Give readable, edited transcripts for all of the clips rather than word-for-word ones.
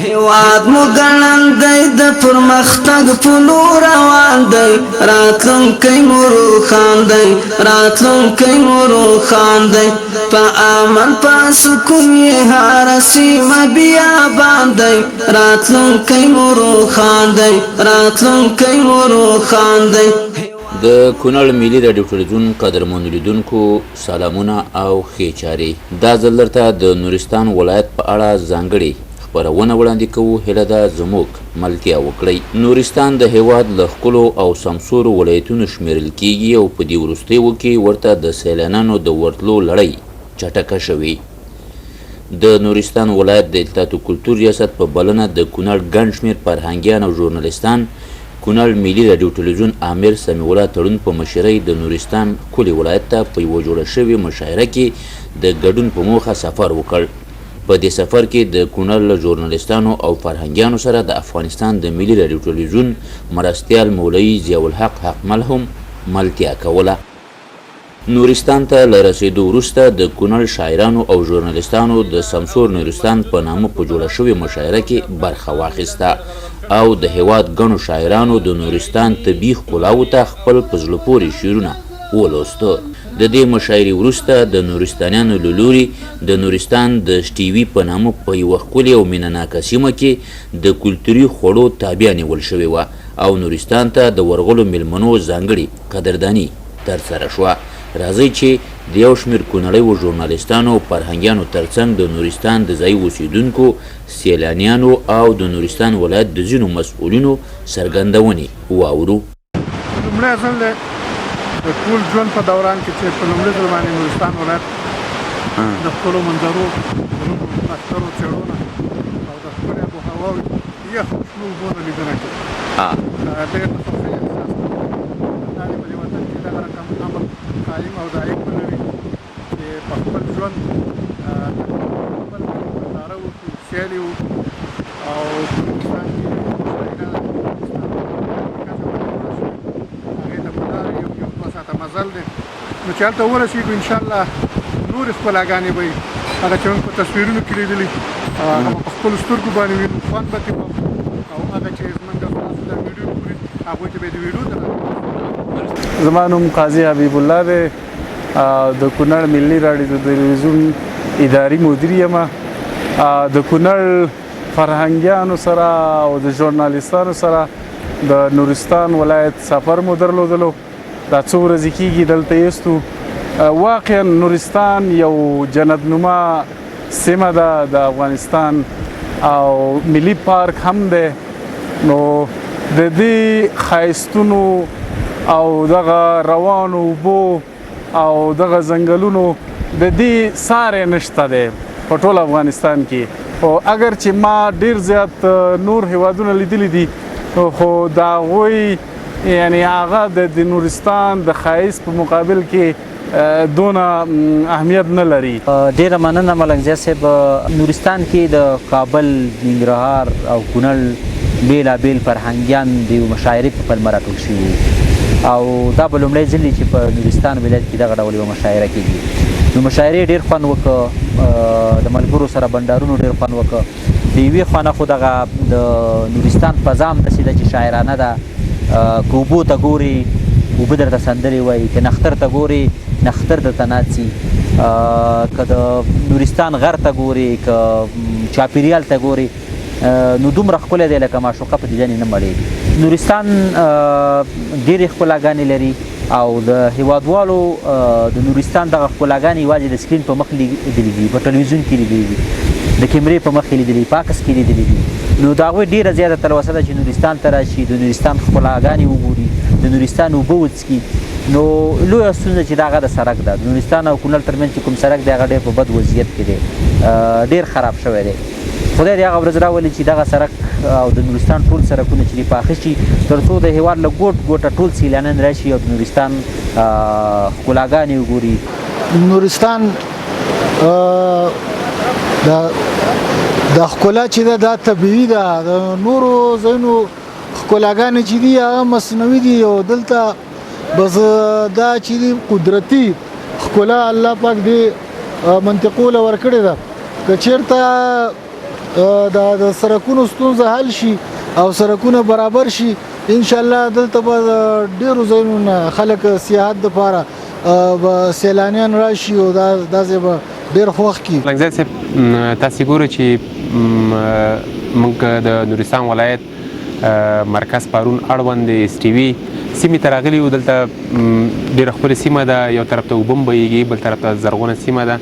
هیواد مو ګړندی د پرمختګ په لور روان دی راتلونکی مو روښان دی راتلونکی مو روښان دی په امن په سکون یې هره سیمه بیابان دی راتلونکی مو روښان دی راتلونکی مو روښان دی. د کونړ ملي راډیو ټلویزیون قدرمنو لیدونکو سلامونه او ښې چارې. دا ځل درته د نورستان ولایت په اړه ځانګړې خپرونه وړاندې کوو. هیله ده زموږ ملتیا وکړئ. نورستان د هیواد له ښکلو او سمسورو ولایتونو شمیرل کیږي او په دې وروستیو کې ورته د سیلانیانو د ورتلو لړۍ چټکه شوې. د نورستان ولایت د اطلاعات او کلتور ریاست په بلنه د کونړ ګڼ شمېر فرهنګیان او ژورنالیستان کونړ ملي راډیو ټلویزیون امیر سمیع الله تړون په مشرۍ د نورستان ښکلي ولایت ته په یوه جوړه شوې مشاعره کې د ګډون په موخه سفر وکړ. په دې سفر کې د کونړ له ژورنالیستانو او فرهنګیانو سره د افغانستان د ملي راډیو ټلویزیون مرستیال مولوي ضیاءالحق حقمل هم ملتیا کوله. نورستان ته له رسېدو وروسته د کونړ شاعرانو او ژورنالیستانو د سمسور نورستان په نامه په جوړه شوې مشاعره کې برخه واخیسته او د هیواد ګڼو شاعرانو د نورستان طبیعي ښکلاوو ته خپل په زړه پورې شعرونه ولوسته. د دې مشاعرې وروسته د نورستانیانو له لوري د نورستان د شټیوي په نامه په یوه ښکلې او مینهناکه سیمه کې د کلتوري خوړو تابیا نیول شوې وه او نورستان ته د ورغلو میلمنو ځانګړې قدرداني ترسره شوه. راځئ چې د یو شمېر کونړیو ژورنالیستانو او فرهنګیانو ترڅنګ د نورستان د ځایي اوسیدونکو سیلانیانو او د نورستان ولایت د ځینو مسؤلینو څرګندونې واورو. لومړی ځل دی د ټول ژوند په دوران کې چې په لومړي ځل باندې نورستان ولایت د ښکلو منظرو اخترو څېړونه او د ښکلې آب و هواوې یخ شنو اوبو نه لیدنه کوي. ډېر د خوښۍ احساس کوي. دا دې په دې وطن کې دغه رقم امن قایم او دایم ولري چې په خپل ژوند خپل ننداره وکړو سیالي وکړو او په نورستان کې هغې ته په لاره یو دوه ساعته مزل دی نو چې هلته ورسېږو انشاءالله نورې ښکلاګانې به وي هغه چې موږ په تصویرونو کې لیدلي هغه په خپلو سترګو باندې وینو خوند به ترې وکړو او هغه چې زموږ ستاسو دا ویډیو ګوري هغوی ته به یې د ویډیو ته زما نوم قاضي حبیب الله دی د کونړ ملي راډیو ټلویزیون اداري مدیر یم. د کونړ فرهنګیانو سره او د ژورنالیستانو سره د نورستان ولایت سفر مو درلودلو. دا څو ورځې کېږي دلته یستو. واقعا نورستان یو جنتنما سیمه ده د افغانستان او ملي پارک هم دی. نو د دې ښایستونو او دغه روانو اوبو او دغه ځنګلونو د دې ساری نشته دی په ټول افغانستان کې. او اگر چې ما ډیر زیات نور هیوادونه لیدلی دي خو د هغوی یعنی هغه د نورستان د ښایست په مقابل کې دونه اهمیت نه لري. ډیره مننه ملنګ صاحب. نورستان کې د کابل، ننګرهار او کونړ بیلابیل فرهنګیان د یو مشاعرې په پلمه راټول شوي او دا به لومړی ځل چې په نورستان ولایت کې دغه ډول یوه مشاعره کېږي. نو مشاعرې ډېر خوند وکړه. د ملګرو سره بنډارونو ډېر خوند وکړه. د یوې خوا نه خو دغه د نورستان فضا هم داسې ده چې شاعرانه ده. که اوبو ته ګورې اوبه درته سندرې وایي، که نختر ته ګورې نختر درته ناڅي، که د نورستان غر ته ګورې، که چاپېریال ته ګورې نو دومره ښکلی دی لکه معشوقه په دیدن یې نه مړېږي. نورستان ډېرې ښکلاګانې لري او د هیوادوالو د نورستان دغه ښکلاګانې یوازې د سکرین په مخ لیدلي دي، په ټلویزیون کې لیدلي دي، د کیمرې په مخ کې لیدلي، په عکس کې لیدلي دي. نو د هغوی ډېره زیاته تلوسه ده چې نورستان ته راشي، د نورستان ښکلاګانې وګوري، د نورستان اوبه وڅکي. نو لویه ستونزه چې د هغه د سړک ده. د نورستان او کونړ ترمنځ چې کوم سړک دی هغه ډېر په بد وضعیت کې دی، ډېر خراب شوی دی. خدای دې هغه ورځ راولي چې دغه سړک او د نورستان ټول سړکونه چې دي پاخه شي تر څو د هېواد له ګوټ ګوټه ټول سیلانیان راشي او د نورستان ښکلاګانې وګوري. نورستان د ښکلا چې ده دا طبیعي ده. د نورو ځایونو ښکلاګانې چې دي هغه مصنوعي دي او دلته بس دا چې دي قدرتي ښکلا الله پاک دې منطقو له ورکړې ده. که چېرته د سرکونو ستونزه حل شي او سرکونه برابر شي ان شاء الله دلته به ډیرو ځایونو نه خلک سیاحت دپاره به سیلانیان راشي او دا ځای به ډیر خوښ کړي. لنګزی صاحب تاسې ګورئ چې موږ د نورستان ولایت مرکز پارون اړوند د اس ټي وي سیمې ته راغلي یو. دلته ډېره ښکلې سیمه ده، یو طرف ته اوبه هم بهیږي، بل طرف ته زرغونه سیمه ده،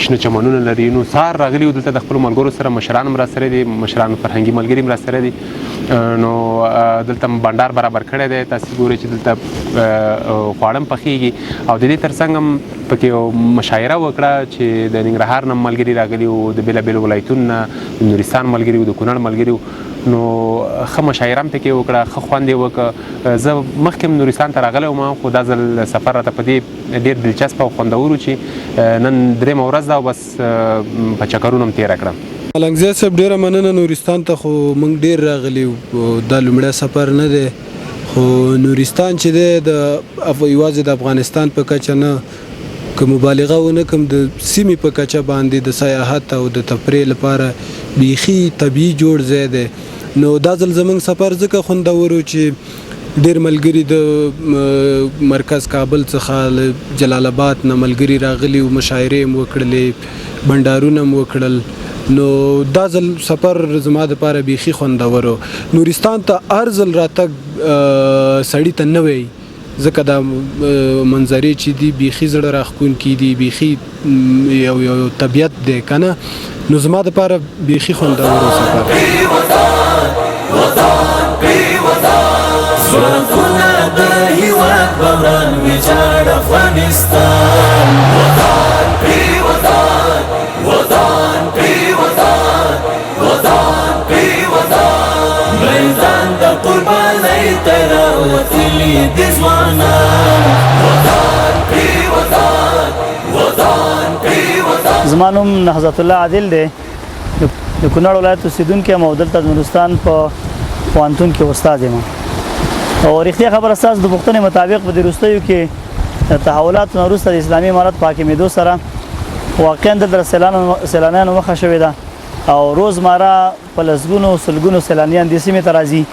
شنه چمنونه لري. نو سهار راغلي یو دلته د خپلو ملګرو سره، مشران هم راسره دي، مشران فرهنګي ملګري هم راسره دي. نو دلته بانډار برابر کړی دی. تاسې ګورئ چې دلته خواړه هم پخېږي او د دې ترڅنګ هم پکې یو مشاعره وکړه چې د ننګرهار نه ملګري راغلي وو، د بېلابېلو ولایتونو نه، د نورستان ملګري وو، د کونړ ملګري وو. نو ښه مشاعره هم پکې وکړه، ښه خوند یې وکړه. زه مخکې هم نورستان ته راغلی وم، خو دا ځل سفر راته په دې ډېر دلچسپه او خوندور و چې نن درېیمه ورځ ده او بس په چکرونو هم تېره کړم. لنګزی صاحب ډېره مننه. نورستان ته خو موږ ډېر راغلي وو، دا لومړی سفر نه دی. خو نورستان چې دی د یوازې د افغانستان په کچه نه، که مبالغه ونه کړم، د سیمې په کچه باندې د سیاحت او د تفریح لپاره بیخي طبیعي جوړ ځای دی. نو دا ځل زموږ سفر ځکه خوندور و چې ډېر ملګري د مرکز کابل څخه، جلال آباد نه ملګري راغلي وو، مشاعرې هم وکړلې، بنډارونه هم وکړل. نو دا ځل سفر زما دپاره بیخي خوندور و. نورستان ته هر ځل راتګ سړي ته نه وی، ځکه دا منظرې چې دي بیخي زړه راښکونکي دي، بیخي یو طبیعت دی که نه. نو زما دپاره بیخي خوندور و سفر. زما نوم نهضت الله عادل دی، د کونړ ولایت اوسېدونکی یم او دلته د نورستان په پوهنتون کې استاد یم. او رښتیا خبره ستاسو د پوښتنې مطابق په دې وروستیو کې د تحولاتو نه وروسته د اسلامي امارت په حاکمېدو سره واقعا دلته سیلانیانو مخه شوې ده او روزمره په لسګونو سلګونو سیلانیان دې سیمې ته راځي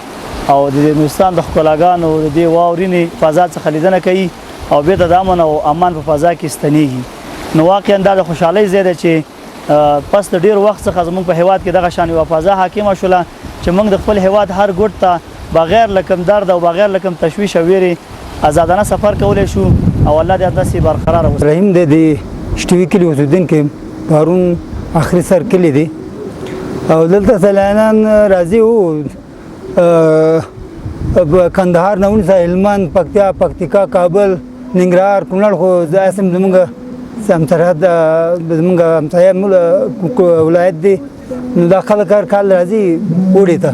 او د نورستان د ښکلاګانو د دې واورینې فضا څخه لیدنه کوي او بېرته د امن او امان په فضا کې ستنېږي. نو واقعا دا د خوشحالۍ ځای دی چې پس د ډېر وخت څخه زموږ په هیواد کې دغه شان یوه فضا حاکمه شوله چې موږ د خپل هیواد هر ګوټ ته بغیر له کوم درد او بغیر له کوم تشویش او ویرې ازادانه سفر کولی شو او الله دې همداسې برقراره وساتي. رحیم دی د شټوي کلي اوسېدونکی، پرون آخري سر کلي دی او دلته سیلانیان راځي وو، کندهار نه ونیسه هلمند، پکتیا، پکتیکا، کابل، ننګرهار، کونړ، خو اسم زموږ سرحد زموږ همسایه ولایت دی. نو دا خلک هر کال راځي اوړي ته،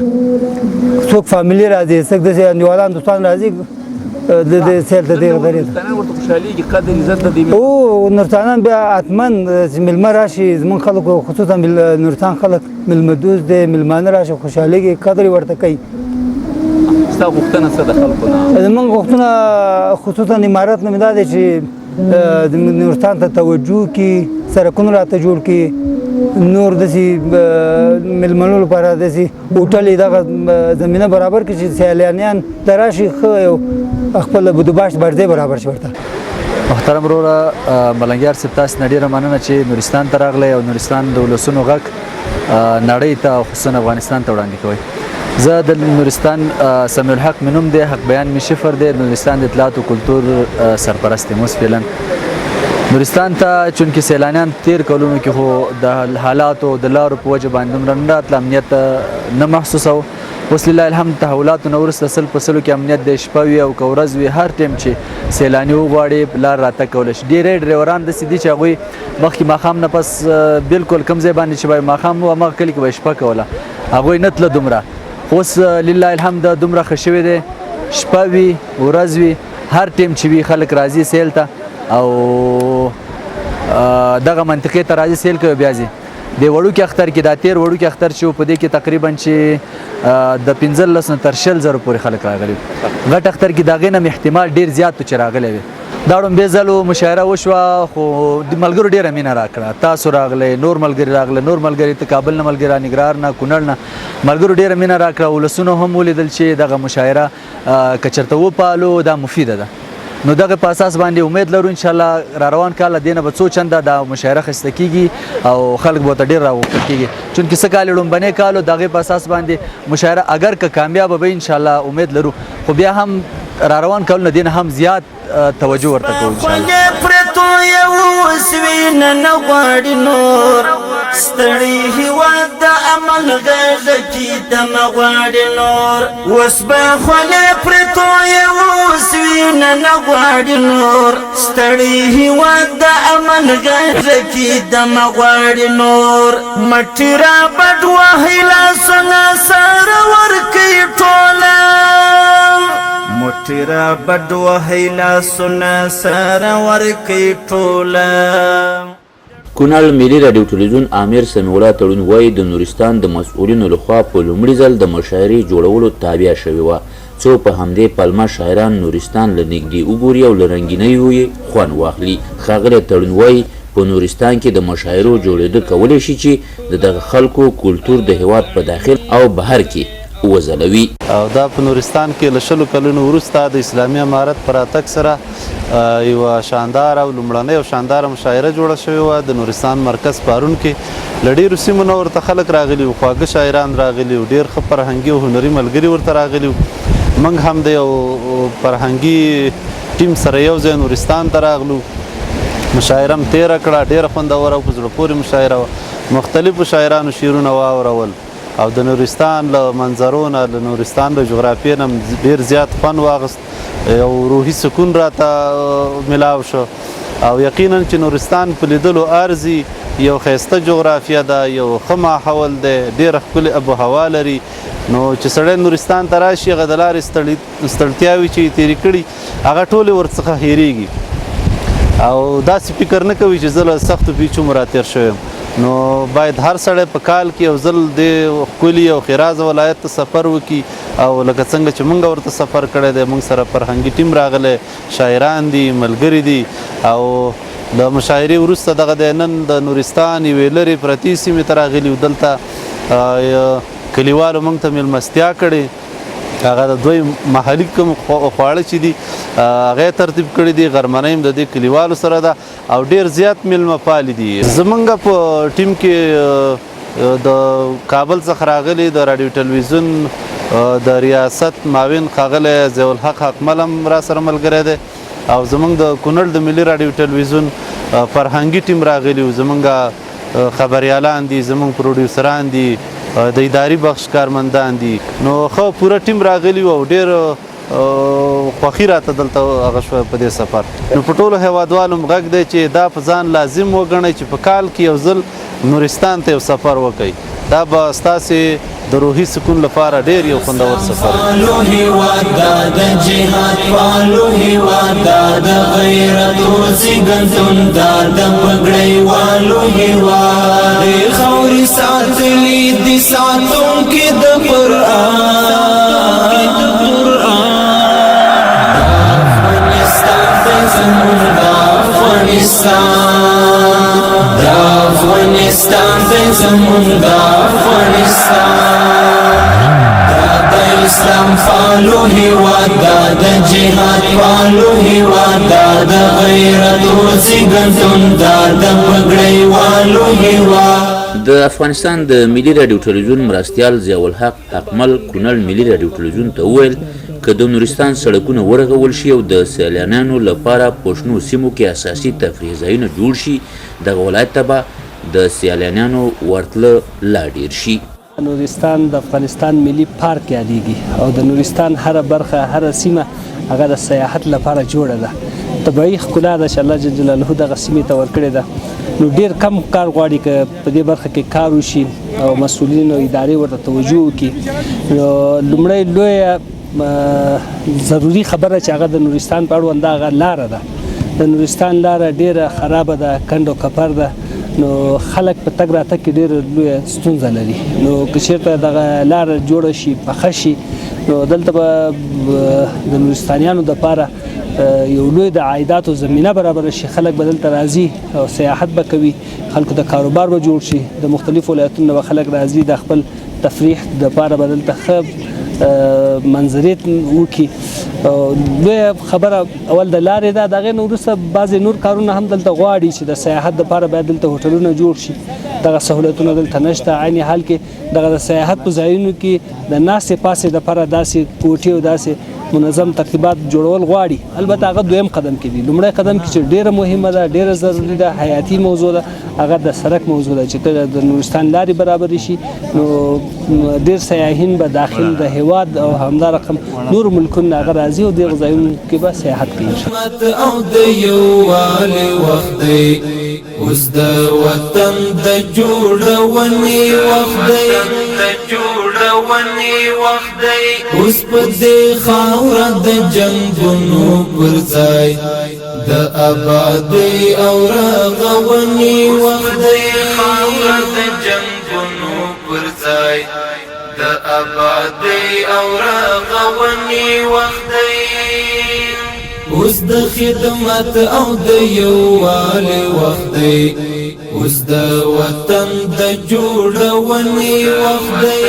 څوک فامیلي راځي، څوک داسې انډیوالان دوستان راځي د سیل ته دې او نورستانیان بیا حتما چې میلمه راشي، زموږ خلکو خصوصا نورستان خلک میلمه دوست دی، میلمانه راشي خوشحالېږي، قدر یې ورته کوي. ستا غوښتنه څه د خلکو نه؟ زموږ غوښتنه خصوصا امارت نه مې دا دی چې نورستان ته توجه کړي، سرکونه راته جوړ کړي، نور داسې میلمنو لپاره داسې هوټل دغه زمینه برابر کړي چې سیلانیان ته راشي، ښه یو خپل بدوباش برځای برابر شي ورته. محترم وروره ملنګیار صاحب، تاسو نه ډېره مننه چې نورستان ته راغلی او نورستان د ولسونو غږ نړۍ ته او خصوصا افغانستان ته وړاندې کوئ. زه د نورستان سمیع الحق مې نوم دی، حق بیان مې شفر دی، د نورستان د اطلاعات او کلتور سرپرست یم اوس فعلا. نورستان ته چونکې سیلانیان تیر کلونو کې خو د حالاتو د لارو په وجه باندې دومره نه راتله، امنیت نه محسوسه و. اوس لله الحمد تحولاتو نه وروسته سل په سلو کې امنیت د شپه وي او که ورځ وي، هر ټایم چې سیلاني وغواړي لار راتګ کولی شي. ډېری ډریوران داسې دي چې هغوی مخکې ماښام نه پس بلکل کوم ځای باندې چې به ماښام و هماغه کلي کې به شپه کوله، هغوی نه تله دومره. اوس لله الحمد دومره ښه شوی دی، شپه وي ورځ وي، هر ټایم چې وي خلک راځي سیل ته او دغه منطقې ته راځي سیل کوي. بیا ځي د وړوکي اختر کې، دا تیر وړوکي اختر چې په دې کې تقریبا چې د 15 نه تر 20,000 پورې خلک راغلي. غټ اختر کې د هغې نه احتمال ډېر زیات و چې راغلی وي. دا لومبې ځل مشاعره وشوه خو د ملګرو ډېره مینه راکړه. تاسو راغلی، نور ملګري راغله، نور ملګري ته کابل نه ملګري را نګرهار نه کونړ نه ملګرو ډېره مینه راکړه. ولسونو هم ولیدل چې دغه مشاعره که چېرته وپالو دا مفیده ده. نو دغه په اساس باندې امید لرو انشاءالله را روان کال دینه به څو چنده دا مشاعره خسته کیږي او خلک به ورته ډېر راغوښتل کیږي چونکې څه کال لومبنی کال د هغې په اساس باندې مشاعره اگر که کامیابه به انشاءالله امید لرو خو بیا هم را روان کالونه دینه هم زیات توجه ورته کوو انشاءالله. ستړي هیواد د عمل غږ کې دم غواړي نور اوس به خولې پرې تویې اوس وینه نه غواړي نور ستړي هیواد د عمل غږ کې دم غواړي نور مټي را بډ وهي لاسونه سره ورکوي ټوله مټي را بډ وهي لاسونه سره ورکوي ټوله. کونړ ملي راډیو ټلویزیون امیر سمیع الله تړون وایي د نورستان د مسؤلینو لخوا په لومړي ځل د مشاعرې جوړولو تابع شوې وه څو په همدې پلمه شاعران نورستان له نږدې وګوري او له رنګینیو یې خوند واخلي. ښاغلی تړون وایي په نورستان کې د مشاعرو جوړېدو کولی شي چې د دغه خلکو کلتور د هیواد په داخل او بهر کې وځلوي. او دا په نورستان کې له 20 کلونو وروسته د اسلامي امارت په راتګ سره یوه شانداره او لومړنۍ او شانداره مشاعره جوړه شوې وه د نورستان مرکز پارون کې. له ډېرو سیمو نه ورته خلک راغلي وو، خواږه شاعران راغلي وو، ډېر ښه فرهنګي او هنري ملګري ورته راغلي وو. موږ هم د یو فرهنګي ټیم سره یو ځای نورستان ته راغلو. مشاعره هم تېره کړه، ډېره خوندوره او په زړه پورې مشاعره وه. مختلفو شاعرانو شعرونه واورول او د نورستان له منظرو نه له نورستان له جغرافیې نه ډېر زیات خوند واخیست. یو روحي سکون راته ملاو شو او یقینا چې نورستان په لیدلو ارزي. یو ښایسته جغرافیه ده، یو ښه ماحول دی، ډېره ښکلې اب و هوا لري. نو چې سړی نورستان ته راشي هغه د لارې ستړتیاوې چې یې تېرې کړي هغه ټولې ورڅخه هېرېږي او داسې فکر نه کوي چې زه له سختو پیچو مو راتېر شوی یم. نو باید هر سړی په کال کې یو ځل د ښکلي او ښېرازه ولایت ته سفر وکړي او لکه څنګه چې موږ ورته سفر کړی دی. موږ سره فرهنګي ټیم راغلی، شاعران دي، ملګري دي او د مشاعرې وروسته دغه دی نن د نورستان یوې لرې پرتې سیمې ته راغلي وو. دلته کلیوالو موږ ته میلمستیا کړې. هغه د دوی محلي کوم خواړه چې دي هغه ترتیب کړي دي. غرمنۍ هم د دې کلیوالو سره ده او ډېر زیات میلمه پالي دي. زمونږ په ټیم کې د کابل څخه راغلي د راډیو ټلویزیون د ریاست معاون ښاغلی ضیاءالحق حقمل هم را سره ملګری دی او زمونږ د کونړ د ملي راډیو ټلویزیون فرهنګي ټیم راغلي وو. زمونږ خبریالان دي، زمونږ پروډیوسران دي، د اداري بخش کارمندان دي. نو ښه پوره ټیم راغلي وو او ډېر خوښي راته دلته هغه شوه په دې سفر. نو په ټولو هیوادوالو م غږ دی چې دا په ځان لازم وګڼئ چې په کال کې یو ځل نورستان ته یو سفر وکړئ. دا به ستاسې د روحي سکون لپاره ډېر یو خوندور سفر وي. افغانستان د زمون د افغانستان د اسلام فالو هیواد د جهاد فالو هیواد د غیرت او زیږنتون د پګړۍ والو هیواد. د افغانستان د ملي راډیو ټلویزیون مرستیال ضیاءالحق حقمل کونړ ملي راډیو ټلویزیون ته وویل که د نورستان سړکونه ورغول شي او د سیلانیانو لپاره په شنو سیمو کې اساسي تفریح ځایونه جوړ شي دغه ولایت ته به د سیلانیانو ورتله لا ډیر شي. نورستان د افغانستان ملي پارک یادېږي او د نورستان هره برخه هره سیمه هغه د سیاحت لپاره جوړه ده. طبیعي ښکلا ده چې الله جل جلاله دغه سیمې ته ورکړې ده. نو ډېر کم کار غواړي که په دې برخه کې کار وشي او مسؤلین او ادارې ورته توجه وکړي. نو لومړی لویه ضروري خبره چې هغه د نورستان په اړوند هغه لاره ده. د نورستان لاره ډېره خرابه ده، کند او کپر ده. نو خلک په تګ راتګ کې ډېره لویه ستونزه لري. نو که چېرته دغه لاره جوړه شي، پخه شي، نو دلته به د نورستانیانو دپاره یو لوی د عایداتو زمینه برابر شي، خلک به دلته راځي او سیاحت به کوي، خلکو د کاروبار به جوړ شي، د مختلفو ولایتونو به خلک راځي د خپل تفریح دپاره به دلته ښه منظرې وکړي. لویه خبره اول د لارې ده، د هغې نه وروسته بعضې نور کارونه هم دلته غواړي چې د سیاحت دپاره باید دلته هوټلونه جوړ شي. دغه سهولتونه دلته نشته. عین حال کې دغه د سیاحت په ځایونو کې د ناستې پاسې دپاره داسې کوټې او داسې منظم ترتیبات جوړول غواړي. البته هغه دویم قدم کې دي. لومړی قدم کې چې ډیره مهمه ده، ډیره ضروري ده، حیاتي موضوع ده، هغه د سړک موضوع ده چې کله د نورستان لارې برابرې شي نو ډیر سیاحین به داخل د هیواد او همدارقم نور ملکونه هغه راځي او دغه ځایونو کې به سیاحت کوي. او د یووالي وخت دی، اوس د وطن د جوړونې وخت دی، اوس په دې خاوره د جنګونو پر ځای د آبادۍ او رغونې وخت دی، خاوره د جنګونو پر ځای د آبادۍ او رغونې وخت دی، اوس د خدمت او د یووالي وخت دی، اوس د وطن د جوړونې وخت دی،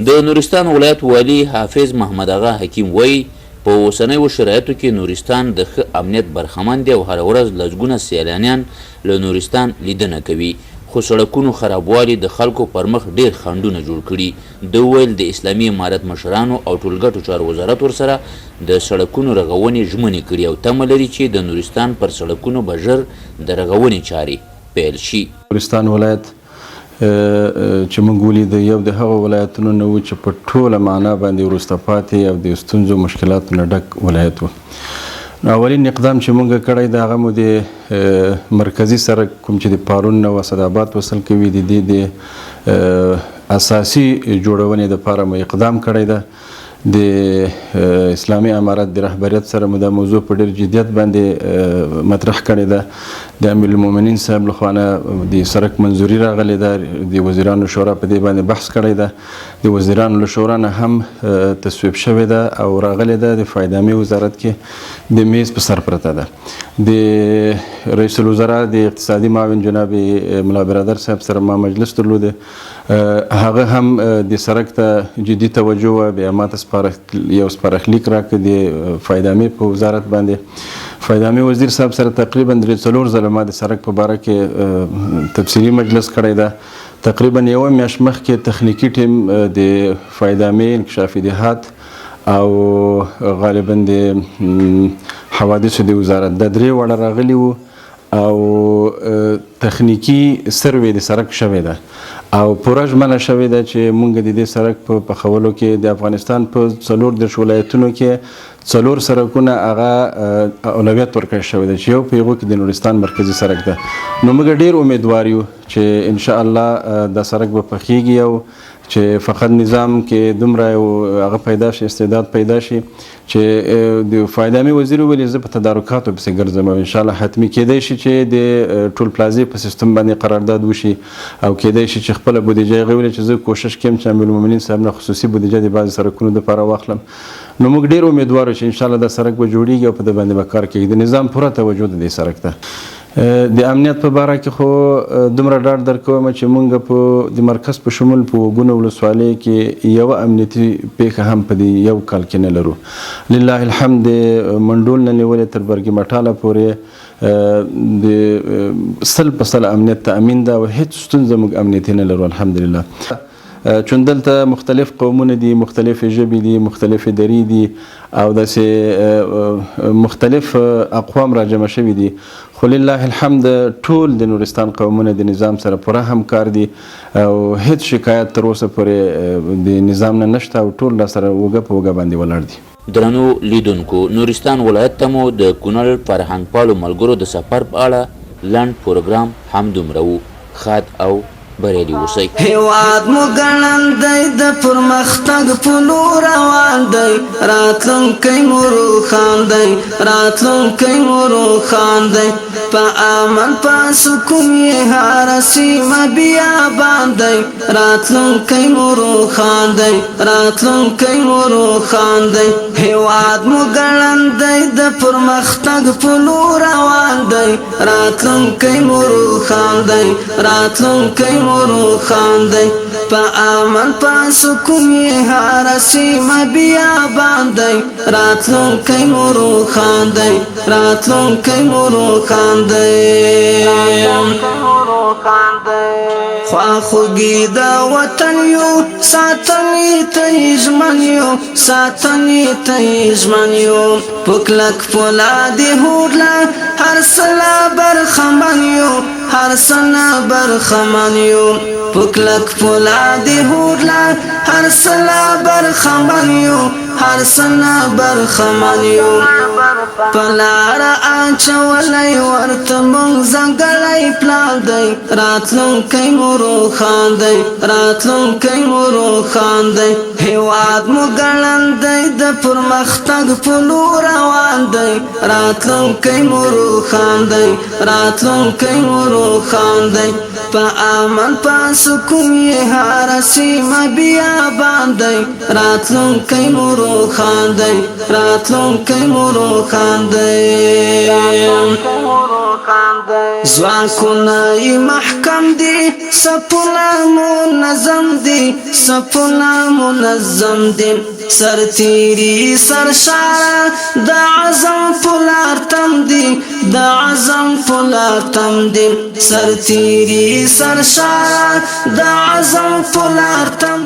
د نورستان ولایت والی حافظ محمد آغا حکیم وایي په اوسنیو شرایطو کې نورستان د ښه امنیت برخمن دی او هره ورځ لسګونه سیلانیان له نورستان لیدنه کوي، خو سړکونو خرابوالي د خلکو پر مخ ډیر خنډونه جوړ کړي. د ویل د اسلامي امارت مشرانو او ټولګټو چارو وزارت ورسره د سړکونو رغونې ژمنې کړي او تمه لري چې د نورستان پر سړکونو به ژر د رغونې چارې پیل شي. نورستان ولایت چې موږ ولیده یو د هغو ولایتونو نه و چې په ټوله معنا باندې وروسته پاتې او د ستونزو مشکلاتو نه ډک ولایت و. اولین اقدام چې موږ کړی د هغه مو د مرکزي سړک کوم چې د پارون نه اسداباد وصل کوي د دې د اساسي جوړونې دپاره مو اقدام کړی ده. د اسلامي امارت د رهبریت سره مو دا موضوع په ډېر جدیت باندې مطرح کړې ده. د امیر المؤمنین صاحب لخوا نه د سړک منظوري راغلې ده، د وزیرانو شورا په دې باندې بحث کړی ده، د وزیرانو له شورا نه هم تصویب شوې ده او راغلې ده. د فایدامي وزارت کې د میز په سر پرته ده. د رئیس الوزرا د اقتصادي معاون جناب ملا برادر صاحب سره ما مجلس درلوده، هغه هم د سړک ته جدي توجه و، بیا ماته یو سپارښتلیک راکړ د فایدامي په وزارت باندې. فایدامي وزیر صاحب سره تقریبا 3-4 ځله ما د سړک په باره کې تفصیلي مجلس کړی ده. تقریبا یوه میاشت مخکې تخنیکي ټیم د فایدامي انکشافي دهات او غالبا د حوادثو د وزارت د 3 وړه راغلي وو او تخنیکی سروې د سړک شوې ده او پوره ژمنه شوې ده چې موږ د دې سړک په پخولو کې د افغانستان په 4 ولایتونو کې 4 سړکونه هغه اولویت ورکړل شوی ده چې یو په هغو کې د نورستان مرکزي سړک ده. نو موږ ډېر امیدوار یو چې ان شاء الله دا سړک به پخیږي او چې فقط نظام کې دومره هغه پیدا شي، استعداد پیدا شي چې د فایدامي وزیر ویلي زه په تدارکاتو پسې ګرځم او انشاءالله حتمي کیدای شي چې د ټول پلازې په سیستم باندې قرارداد وشي او کیدای شي چې خپله بودیجه یې ویلي چې زه کوشش کوم چې امیر المؤمنین صاحب نه خصوصي بودیجه د بعضې سړکونو دپاره واخلم. نو موږ ډېر امیدوار یو چې انشاءالله دا سړک به جوړیږي او په دې باندې به کار کیږي. د نظام پوره توجه د دې سړک ته. د امنیت په باره کې خو دومره ډاډ درکوم چې موږ په د مرکز په شمول په وګونو ولسوالۍ کې یوه امنیتي پیښه هم په دې یو کال کې نه لرو. لله الحمد منډول نه نیولې تر برګي مټاله پورې د 100% امنیت تأمین ده او هیڅ ستونزه موږ امنیتي نه لرو الحمدلله. چون دلته مختلف قومونه دي، مختلف ژبې دي، مختلف درې دي او داسې مختلف اقوام راجمع شوي دي، خو لله الحمد ټول د نورستان قومونه د نظام سره پوره همکار دي او هیڅ شکایت تر اوسه پورې د نظام نه نشته او ټول را سره اوږه په اوږه باندې ولاړ دي. درنو لیدونکو، نورستان ولایت ته مو د کونړ فرهنګ پالو ملګرو د سفر په اړه لنډ پروګرام هم دومره و. ښاد او بریالي اوسئ. هیواد مو ګړندی د پرمختګ په لور روان دی، راتلونکی مو روښان دی، راتلونکی مو روښان دی. په امن په سکون یې هره سیمه بیابان دی، راتلونکی مو روښان دی، راتلونکی مو روښان دی. هیواد مو ګړندی د پرمختګ په لور روان دی، راتلونکی مو روښان دی، راتلونکی مو روښان دی. په امن په سکون یې هره سیمه بیابان دی، راتلونکی مو روښان دی، راتلونکی مو روښان دی. خواخوږي د وطن یو، ساتنې ته یې ژمن یو، ساتنې ته یې ژمن یو. په کلک فولادي هوډ له هر څه نه برخمن یو، هر څه نه برخمن یو. په کلک فولادي هوډ له هر څه نه برخمن یو، هر څه نه برخمن یو. په لاره اچولی ورته موږ ځانګړی پلان دی، راتلونکی مو روښان دی، راتلونکی مو روښان دی. هیواد مو ګړندی د پرمختګ په لور روان دی، راتلونکی مو روښان دی، راتلونکی مو روښان دی. په امن په سکون یې هره سیمه بیابان دی، راتلونکی مو روښان دی، راتلونکی مو روښان دی. ځواکونه یې محکم دي، صفونه منظم دي، صفونه منظم دي. سرتیري سرشاره د عزم په لار تم دي، د عزم په لار تم دي. سرتیري سرشاره د عزم په لار تم